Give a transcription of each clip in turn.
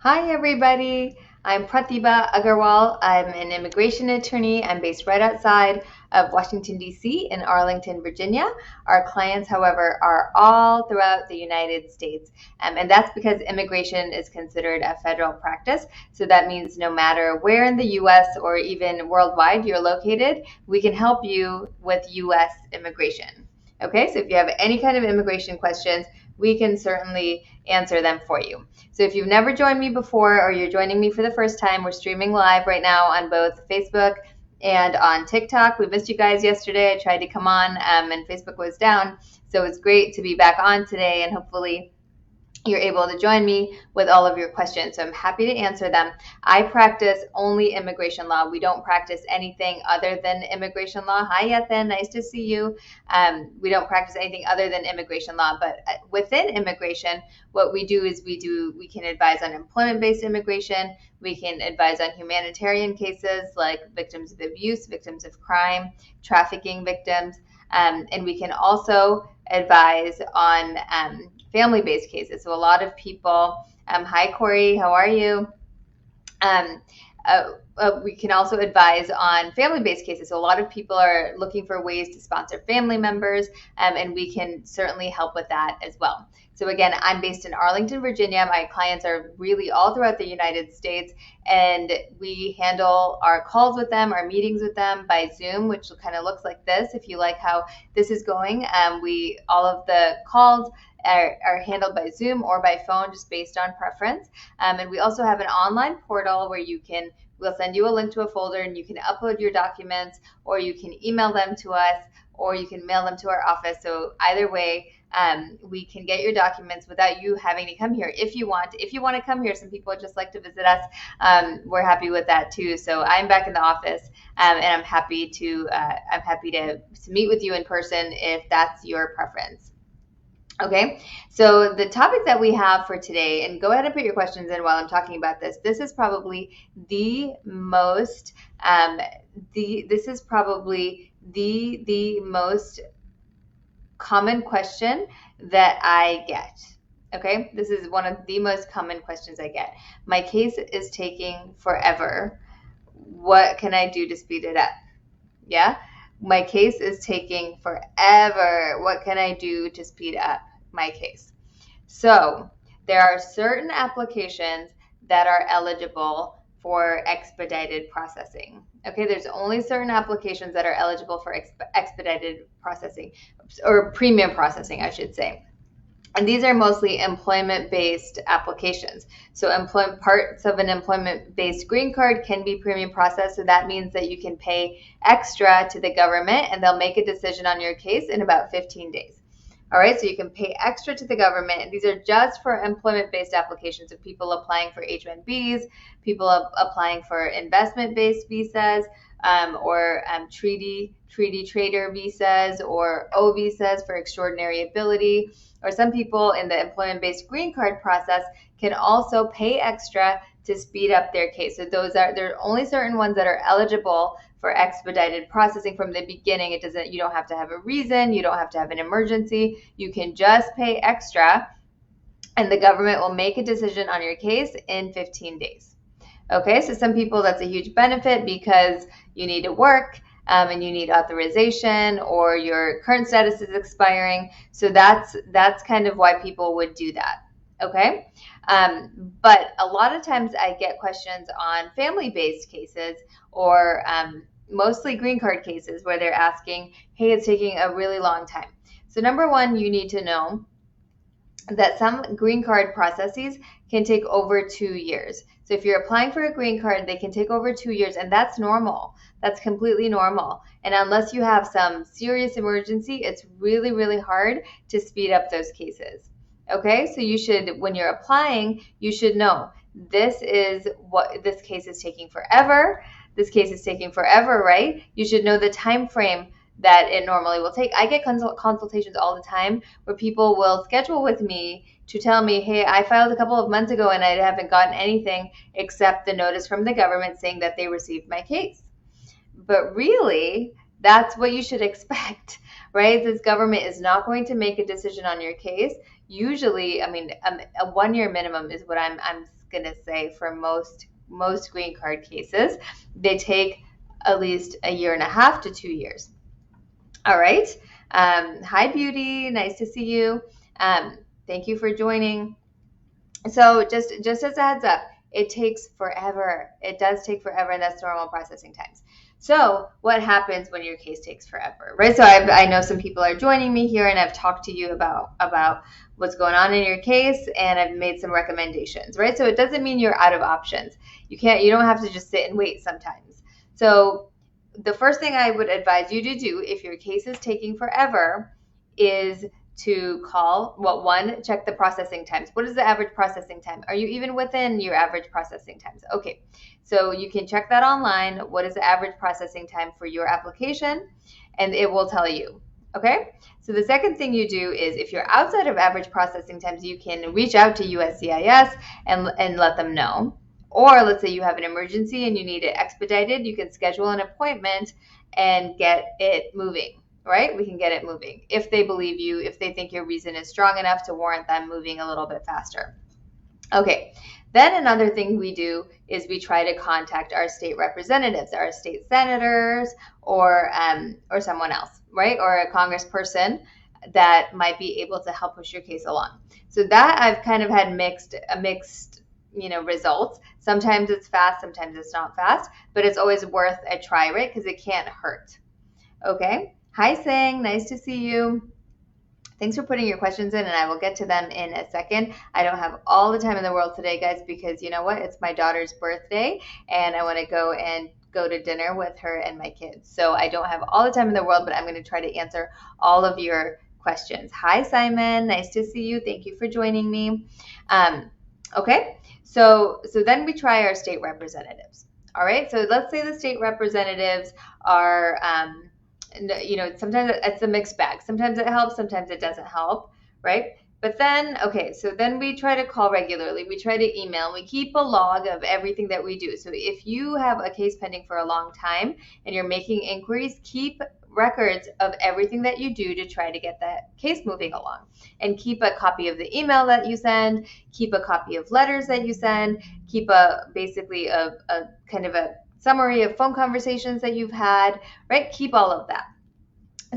Hi, everybody. I'm Pratibha Agarwal. I'm an immigration attorney. I'm based right outside of Washington, D.C. in Arlington, Virginia. Our clients, however, are all throughout the United States. And that's because immigration is considered a federal practice. So that means no matter where in the U.S. or even worldwide you're located, we can help you with U.S. immigration. Okay, so if you have any kind of immigration questions, we can certainly answer them for you. So if you've never joined me before or you're joining me for the first time, we're streaming live right now on both Facebook and on TikTok. We missed you guys yesterday. I tried to come on and Facebook was down. So it's great to be back on today, and hopefully you're able to join me with all of your questions. So I'm happy to answer them. I practice only immigration law. We don't practice anything other than immigration law. Hi, Ethan. Nice to see you. We don't practice anything other than immigration law. But within immigration, what we do is we can advise on employment-based immigration. We can advise on humanitarian cases like victims of abuse, victims of crime, trafficking victims. And we can also advise on family-based cases. So a lot of people, hi Corey, how are you? Um, we can also advise on family-based cases. So a lot of people are looking for ways to sponsor family members, and we can certainly help with that as well. So again, I'm based in Arlington, Virginia. My clients are really all throughout the United States, and we handle our calls with them, our meetings with them by Zoom, which kind of looks like this. If you like how this is going, all of the calls are handled by Zoom or by phone, just based on preference. And we also have an online portal where we'll send you a link to a folder and you can upload your documents, or you can email them to us, or you can mail them to our office. So either way, we can get your documents without you having to come here. If you want to come here, some people just like to visit us. We're happy with that too. So I'm back in the office, and I'm happy to meet with you in person if that's your preference. Okay, so the topic that we have for today, and go ahead and put your questions in while I'm talking about this. This is probably the most common question that I get. Okay, this is one of the most common questions I get. My case is taking forever. What can I do to speed it up? Yeah, my case is taking forever. What can I do to speed up my case? So there are certain applications that are eligible for expedited processing. Okay, there's only certain applications that are eligible for expedited processing, or premium processing, I should say. And these are mostly employment-based applications. So parts of an employment-based green card can be premium processed. So that means that you can pay extra to the government and they'll make a decision on your case in about 15 days. All right, so you can pay extra to the government. And these are just for employment-based applications of people applying for H-1Bs, people applying for investment-based visas, or treaty trader visas, or O visas for extraordinary ability. Or some people in the employment-based green card process can also pay extra to speed up their case. So there are only certain ones that are eligible for expedited processing from the beginning. You don't have to have a reason, you don't have to have an emergency. You can just pay extra and the government will make a decision on your case in 15 days. Okay, so some people that's a huge benefit because you need to work and you need authorization, or your current status is expiring. So that's kind of why people would do that. Okay, but a lot of times I get questions on family-based cases, or mostly green card cases, where they're asking, hey, it's taking a really long time. So number one, you need to know that some green card processes can take over 2 years. So if you're applying for a green card, they can take over 2 years, and that's normal. That's completely normal. And unless you have some serious emergency, it's really, really hard to speed up those cases. Okay, so when you're applying, you should know this case is taking forever. This case is taking forever, right? You should know the time frame that it normally will take. I get consultations all the time where people will schedule with me to tell me, hey, I filed a couple of months ago and I haven't gotten anything except the notice from the government saying that they received my case. But really, that's what you should expect, right? This government is not going to make a decision on your case. Usually, I mean, a 1 year minimum is what I'm gonna say for most green card cases. They take at least a year and a half to 2 years. All right. Hi, Beauty. Nice to see you. Thank you for joining. So just as a heads up, it takes forever. It does take forever, and that's normal processing times. So what happens when your case takes forever, right? So I know some people are joining me here, and I've talked to you about what's going on in your case, and I've made some recommendations, right? So it doesn't mean you're out of options. You don't have to just sit and wait sometimes. So the first thing I would advise you to do if your case is taking forever is to call, check the processing times. What is the average processing time? Are you even within your average processing times? Okay, so you can check that online. What is the average processing time for your application? And it will tell you. Okay, so the second thing you do is if you're outside of average processing times, you can reach out to USCIS and let them know. Or let's say you have an emergency and you need it expedited, you can schedule an appointment and get it moving, right? We can get it moving if they believe you, if they think your reason is strong enough to warrant them moving a little bit faster. Okay, then another thing we do is we try to contact our state representatives, our state senators, or someone else, right? Or a congressperson that might be able to help push your case along. So that I've kind of had mixed results. Sometimes it's fast, sometimes it's not fast, but it's always worth a try, right? Because it can't hurt. Okay. Hi, Sang. Nice to see you. Thanks for putting your questions in, and I will get to them in a second. I don't have all the time in the world today, guys, because you know what? It's my daughter's birthday, and I want to go to dinner with her and my kids. So I don't have all the time in the world, but I'm going to try to answer all of your questions. Hi, Simon. Nice to see you. Thank you for joining me. Okay. So then we try our state representatives. All right. So let's say the state representatives are, sometimes it's a mixed bag. Sometimes it helps, sometimes it doesn't help, right? But then, so then we try to call regularly. We try to email. We keep a log of everything that we do. So if you have a case pending for a long time and you're making inquiries, keep records of everything that you do to try to get that case moving along, and keep a copy of the email that you send, keep a copy of letters that you send, keep basically a kind of a summary of phone conversations that you've had, right? Keep all of that.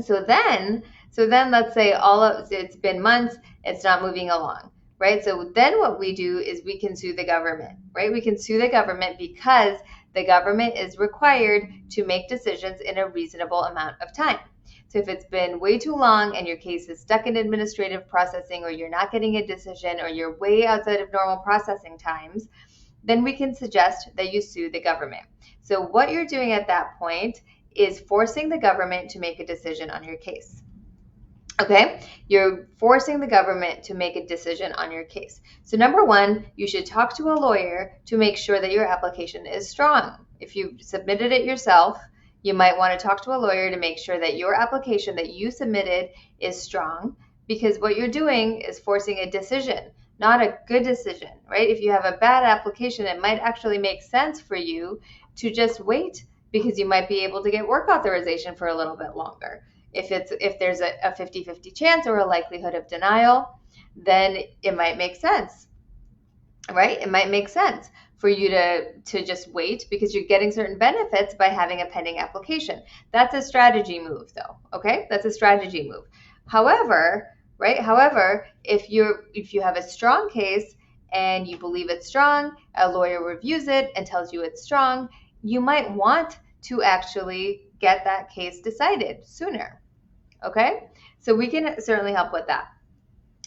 So then let's say it's been months, it's not moving along, right? So then what we do is we can sue the government, right? We can sue the government because the government is required to make decisions in a reasonable amount of time. So if it's been way too long and your case is stuck in administrative processing, or you're not getting a decision, or you're way outside of normal processing times, then we can suggest that you sue the government. So what you're doing at that point is forcing the government to make a decision on your case. Okay, you're forcing the government to make a decision on your case. So number one, you should talk to a lawyer to make sure that your application is strong. If you submitted it yourself, you might want to talk to a lawyer to make sure that your application that you submitted is strong, because what you're doing is forcing a decision, not a good decision, right? If you have a bad application, it might actually make sense for you to just wait, because you might be able to get work authorization for a little bit longer. If there's a 50-50 chance or a likelihood of denial, then it might make sense, right? It might make sense for you to just wait, because you're getting certain benefits by having a pending application. That's a strategy move, though, okay? That's a strategy move. However, if you have a strong case and you believe it's strong, a lawyer reviews it and tells you it's strong, you might want to actually get that case decided sooner, okay? So we can certainly help with that.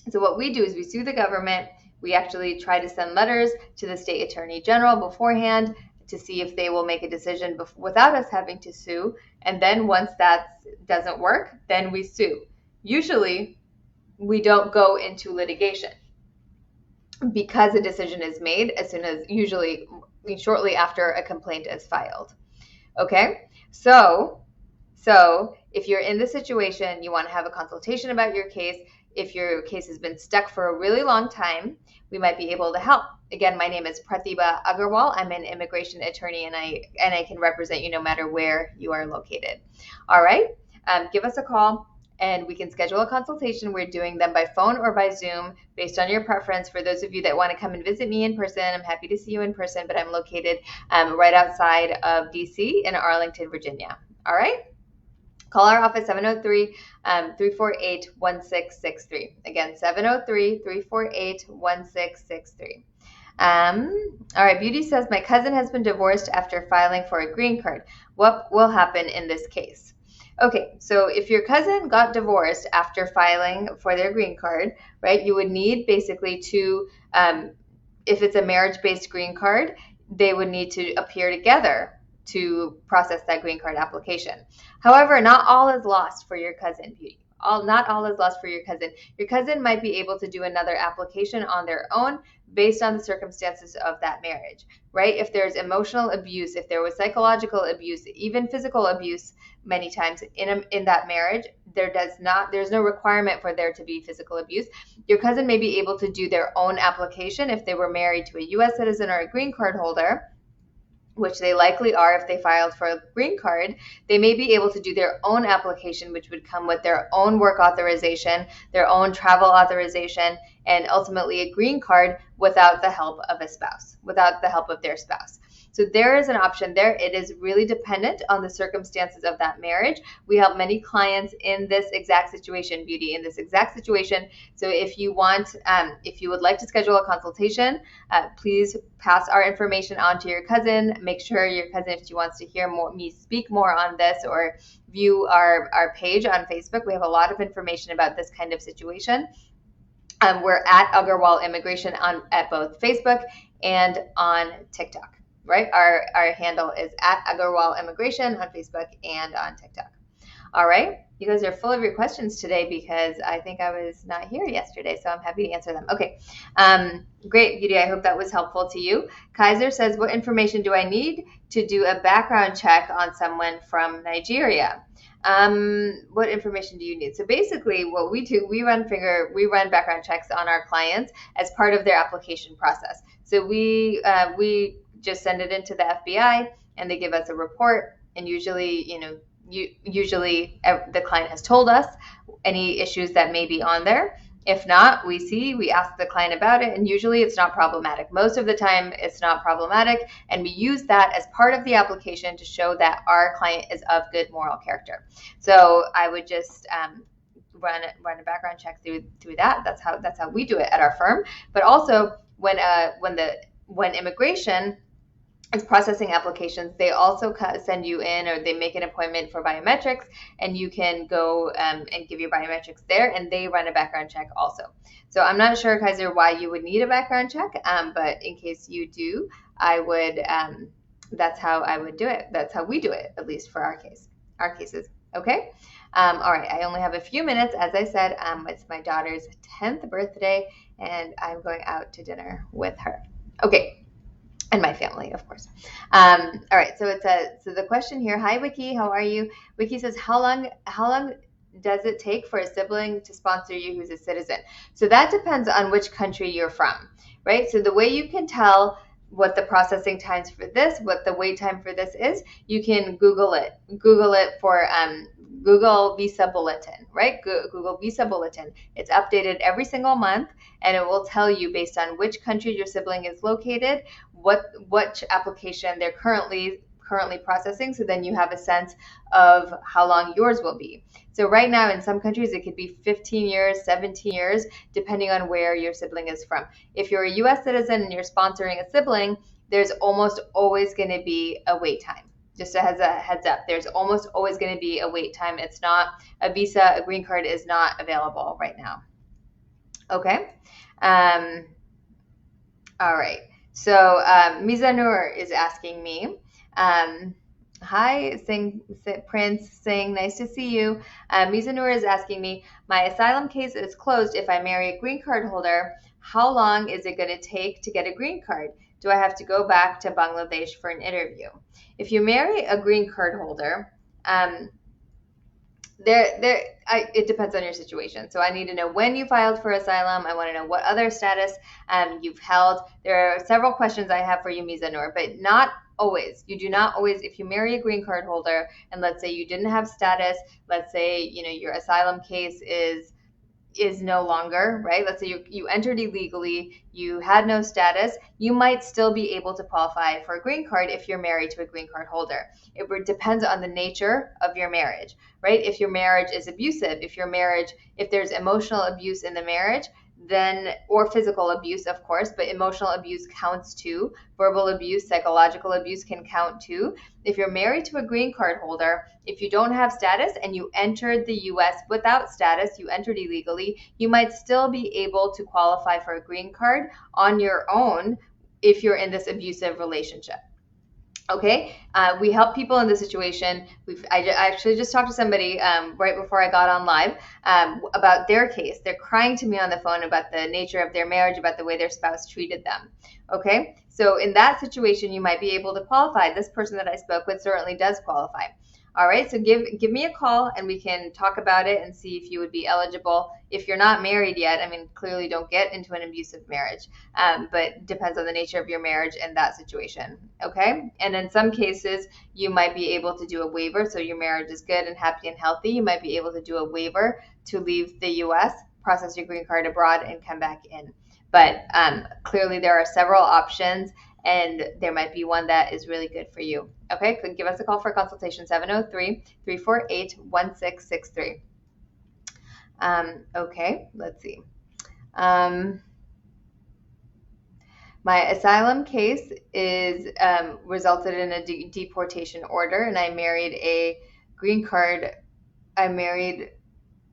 So what we do is we sue the government. We actually try to send letters to the state attorney general beforehand to see if they will make a decision without us having to sue. And then once that doesn't work, then we sue. Usually, we don't go into litigation because a decision is made usually shortly after a complaint is filed. Okay, so if you're in this situation, you want to have a consultation about your case. If your case has been stuck for a really long time, we might be able to help. Again, my name is Pratibha Agarwal. I'm an immigration attorney, and I can represent you no matter where you are located. All right, give us a call, and we can schedule a consultation. We're doing them by phone or by Zoom based on your preference. For those of you that want to come and visit me in person, I'm happy to see you in person, but I'm located right outside of DC in Arlington, Virginia. All right? Call our office, 703-348-1663. Again, 703-348-1663. All right, Beauty says, my cousin has been divorced after filing for a green card. What will happen in this case? Okay, so if your cousin got divorced after filing for their green card, right, you would need basically to, if it's a marriage-based green card, they would need to appear together to process that green card application. However, not all is lost for your cousin, Beauty. Not all is lost for your cousin. Your cousin might be able to do another application on their own based on the circumstances of that marriage, right? If there's emotional abuse, if there was psychological abuse, even physical abuse, many times in that marriage, there's no requirement for there to be physical abuse. Your cousin may be able to do their own application if they were married to a U.S. citizen or a green card holder, which they likely are if they filed for a green card. They may be able to do their own application, which would come with their own work authorization, their own travel authorization, and ultimately a green card without the help of a spouse, without the help of their spouse. So there is an option there. It is really dependent on the circumstances of that marriage. We help many clients in this exact situation, Beauty, in this exact situation. So if you would like to schedule a consultation, please pass our information on to your cousin. Make sure your cousin, if she wants to hear me speak more on this or view our page on Facebook, we have a lot of information about this kind of situation. We're at Agarwal Immigration at both Facebook and on TikTok. Right? Our handle is at Agarwal Immigration on Facebook and on TikTok. All right. You guys are full of your questions today because I think I was not here yesterday, so I'm happy to answer them. Okay. Great, Beauty. I hope that was helpful to you. Kaiser says, what information do I need to do a background check on someone from Nigeria? What information do you need? So basically what we do, we run background checks on our clients as part of their application process. So we just send it into the FBI and they give us a report, and usually the client has told us any issues that may be on there. If not, we ask the client about it, and usually it's not problematic. Most of the time it's not problematic, and we use that as part of the application to show that our client is of good moral character. So I would just run a background check through that. That's how we do it at our firm. But also when immigration is processing applications, they also send you in, or they make an appointment for biometrics, and you can go and give your biometrics there, and they run a background check also. So I'm not sure, Kaiser, why you would need a background check, but in case you do, I would. That's how I would do it. That's how we do it, at least for our cases. Okay. All right. I only have a few minutes. As I said, it's my daughter's 10th birthday, and I'm going out to dinner with her. Okay. And my family, of course. All right, so the question here. Hi, Wiki. How are you? Wiki says, how long does it take for a sibling to sponsor you who's a citizen? So that depends on which country you're from, right? So the way you can tell what the processing times for this, what the wait time for this is, you can Google it. Google it for Google Visa Bulletin, right? Google Visa Bulletin. It's updated every single month, and it will tell you based on which country your sibling is located, what application they're currently processing. So then you have a sense of how long yours will be. So right now in some countries it could be 15 years, 17 years, depending on where your sibling is from. If you're a U.S. citizen and you're sponsoring a sibling, there's almost always going to be a wait time. Just as a heads up, there's almost always going to be a wait time. It's not a visa, a green card is not available right now. Okay. All right. So Mizanur is asking me, hi, Prince, saying nice to see you. Mizanur is asking me, my asylum case is closed if I marry a green card holder. How long is it going to take to get a green card? Do I have to go back to Bangladesh for an interview? If you marry a green card holder, It depends on your situation. So I need to know when you filed for asylum. I want to know what other status you've held. There are several questions I have for you, Mizanur, but not always. You do not always, if you marry a green card holder and let's say you didn't have status, let's say, your asylum case is no longer, right? Let's say you entered illegally, you had no status, you might still be able to qualify for a green card if you're married to a green card holder. It depends on the nature of your marriage, right? If your marriage is abusive, if there's emotional abuse in the marriage, then, or physical abuse, of course, but emotional abuse counts too. Verbal abuse, psychological abuse can count too. If you're married to a green card holder, if you don't have status and you entered the US without status, you entered illegally, you might still be able to qualify for a green card on your own if you're in this abusive relationship. Okay, we help people in this situation. I actually just talked to somebody right before I got on live about their case. They're crying to me on the phone about the nature of their marriage, about the way their spouse treated them. Okay, so in that situation, you might be able to qualify. This person that I spoke with certainly does qualify. All right, so give me a call and we can talk about it and see if you would be eligible. If you're not married yet, I mean, clearly don't get into an abusive marriage, but depends on the nature of your marriage and that situation. Okay, and in some cases, you might be able to do a waiver. So your marriage is good and happy and healthy. You might be able to do a waiver to leave the U.S., process your green card abroad, and come back in. But clearly, there are several options, and there might be one that is really good for you. Okay, give us a call for a consultation, 703-348-1663. Okay, let's see. My asylum case is resulted in a deportation order, and I married a green card. I married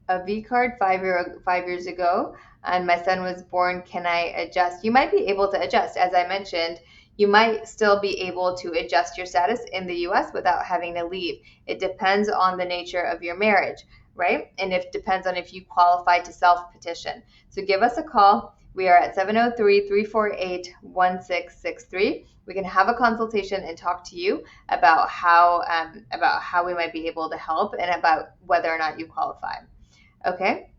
a V card 5 years ago, and my son was born. Can I adjust? You might be able to adjust. As I mentioned, you might still be able to adjust your status in the U.S. without having to leave. It depends on the nature of your marriage, right? And it depends on if you qualify to self-petition. So give us a call. We are at 703-348-1663. We can have a consultation and talk to you about how we might be able to help and about whether or not you qualify. Okay.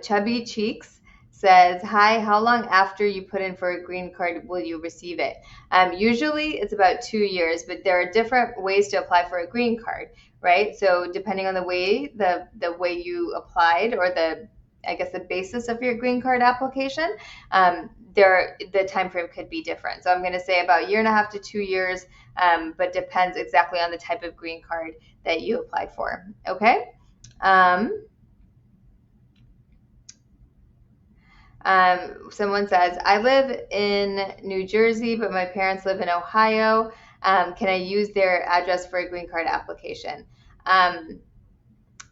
Chubby Cheeks says, hi, how long after you put in for a green card will you receive it? Usually it's about 2 years, but there are different ways to apply for a green card, right? So depending on the way you applied, or the basis of your green card application, the time frame could be different. So I'm going to say about 1.5 to 2 years, but depends exactly on the type of green card that you applied for. Okay. Someone says, I live in New Jersey, but my parents live in Ohio. Can I use their address for a green card application?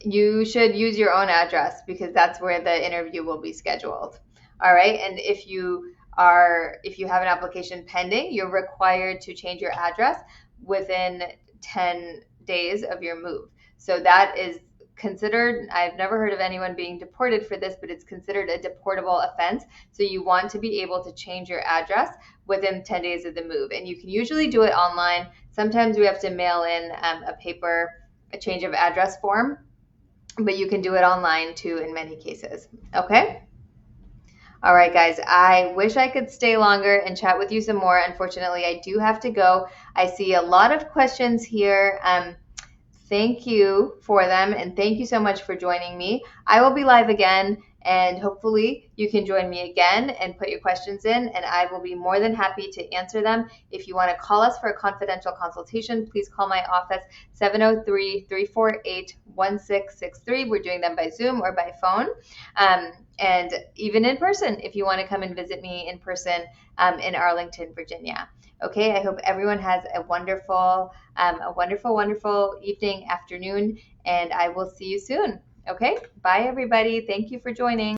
You should use your own address because that's where the interview will be scheduled. All right. And if you have an application pending, you're required to change your address within 10 days of your move. So that is considered, I've never heard of anyone being deported for this, but it's considered a deportable offense. So you want to be able to change your address within 10 days of the move. And you can usually do it online. Sometimes we have to mail in a change of address form, but you can do it online too in many cases. Okay. All right, guys, I wish I could stay longer and chat with you some more. Unfortunately, I do have to go. I see a lot of questions here. Thank you for them, and thank you so much for joining me. I will be live again, and hopefully you can join me again and put your questions in, and I will be more than happy to answer them. If you want to call us for a confidential consultation, please call my office, 703-348-1663. We're doing them by Zoom or by phone, and even in person if you want to come and visit me in person in Arlington, Virginia. Okay, I hope everyone has a wonderful evening, afternoon, and I will see you soon. Okay, bye everybody. Thank you for joining.